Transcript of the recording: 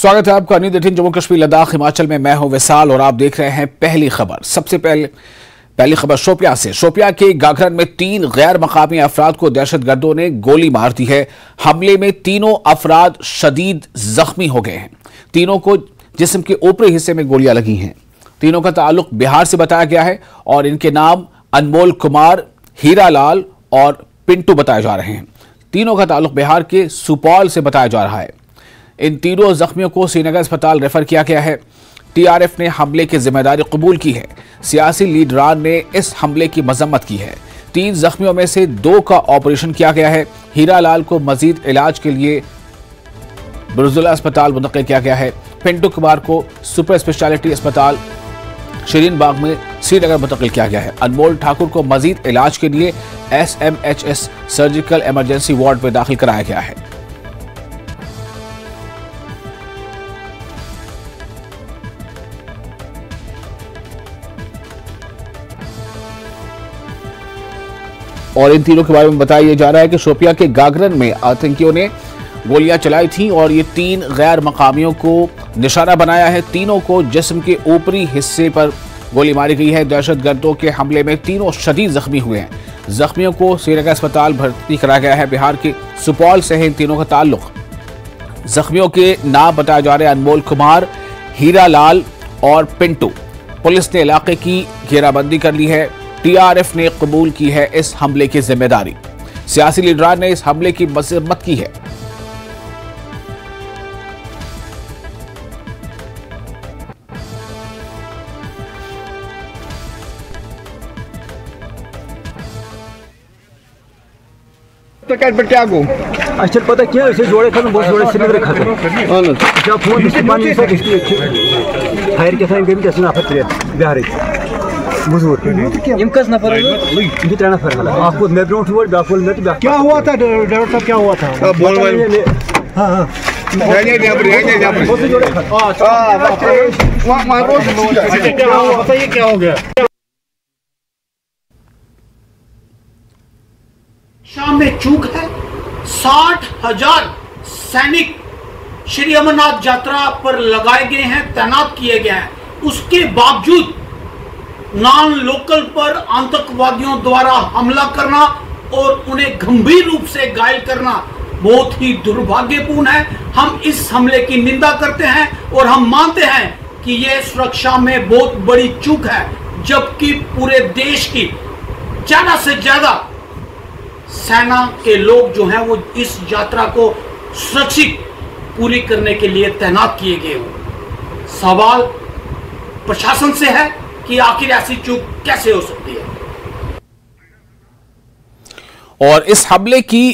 स्वागत है आपका न्यूज़ 18 जम्मू कश्मीर लद्दाख हिमाचल में। मैं हूं विशाल और आप देख रहे हैं पहली खबर। सबसे पहली खबर शोपियां से। शोपियां के गागरन में 3 गैर मकामी अफराद को दहशतगर्दों ने गोली मार दी है। हमले में तीनों अफराद शदीद जख्मी हो गए हैं। तीनों को जिस्म के ऊपरी हिस्से में गोलियां लगी हैं। तीनों का ताल्लुक बिहार से बताया गया है और इनके नाम अनमोल कुमार, हीरा लाल और पिंटू बताए जा रहे हैं। तीनों का ताल्लुक बिहार के सुपौल से बताया जा रहा है। इन तीनों जख्मियों को श्रीनगर अस्पताल रेफर किया गया है। टीआरएफ ने हमले की जिम्मेदारी कबूल की है। सियासी लीडरान ने इस हमले की मजम्मत की है। 3 जख्मियों में से 2 का ऑपरेशन किया गया है। हीरा लाल को मजीद इलाज के लिए बुर्जुला अस्पताल मुंतकिल किया गया है। पिंटू कुमार को सुपर स्पेशलिटी अस्पताल शरीन बाग में श्रीनगर मुंतकिल किया गया है। अनमोल ठाकुर को मजीद इलाज के लिए SMHS सर्जिकल इमरजेंसी वार्ड में दाखिल कराया गया है। और इन तीनों के बारे में बताया जा रहा है कि शोपियां के गागरन में आतंकियों ने गोलियां चलाई थी और ये 3 गैर मकामियों को निशाना बनाया है। तीनों को जिस्म के ऊपरी हिस्से पर गोली मारी गई है। दहशतगर्दों के हमले में तीनों शदीद जख्मी हुए हैं। जख्मियों को श्रीनगर अस्पताल भर्ती कराया गया है। बिहार के सुपौल से है इन तीनों का ताल्लुक। जख्मियों के नाम बताए जा रहे हैं अनमोल कुमार, हीरा लाल और पिंटू। पुलिस ने इलाके की घेराबंदी कर ली है। टीआरएफ ने कबूल की है इस हमले की जिम्मेदारी। सियासी लीडरान ने इस हमले की मजम्मत की है। तो क्या गो अच्छा पता क्या इसे जोड़े थे बहुत जोड़े श्रीनगर खतरे जब फोन पानी से फायर के साइन के सुना फतरे बिहार मजबूर इन कस नफर ये 3 नफर हला आपको मैं ग्राउंड फ्लोर बैकफुल में क्या हुआ था ड्राइवर साहब, क्या हुआ था? बोल हां हां बताइए क्या हो गया? शाम में चूक है। 60,000 सैनिक श्री अमरनाथ यात्रा पर लगाए गए हैं, तैनात किए गए हैं। उसके बावजूद नॉन लोकल पर आतंकवादियों द्वारा हमला करना और उन्हें गंभीर रूप से घायल करना बहुत ही दुर्भाग्यपूर्ण है। हम इस हमले की निंदा करते हैं और हम मानते हैं कि यह सुरक्षा में बहुत बड़ी चूक है, जबकि पूरे देश की ज्यादा से ज्यादा सेना के लोग जो हैं वो इस यात्रा को सुरक्षित पूरी करने के लिए तैनात किए गए हों। सवाल प्रशासन से है कि आखिर ऐसी चूक कैसे हो सकती है। और इस हमले की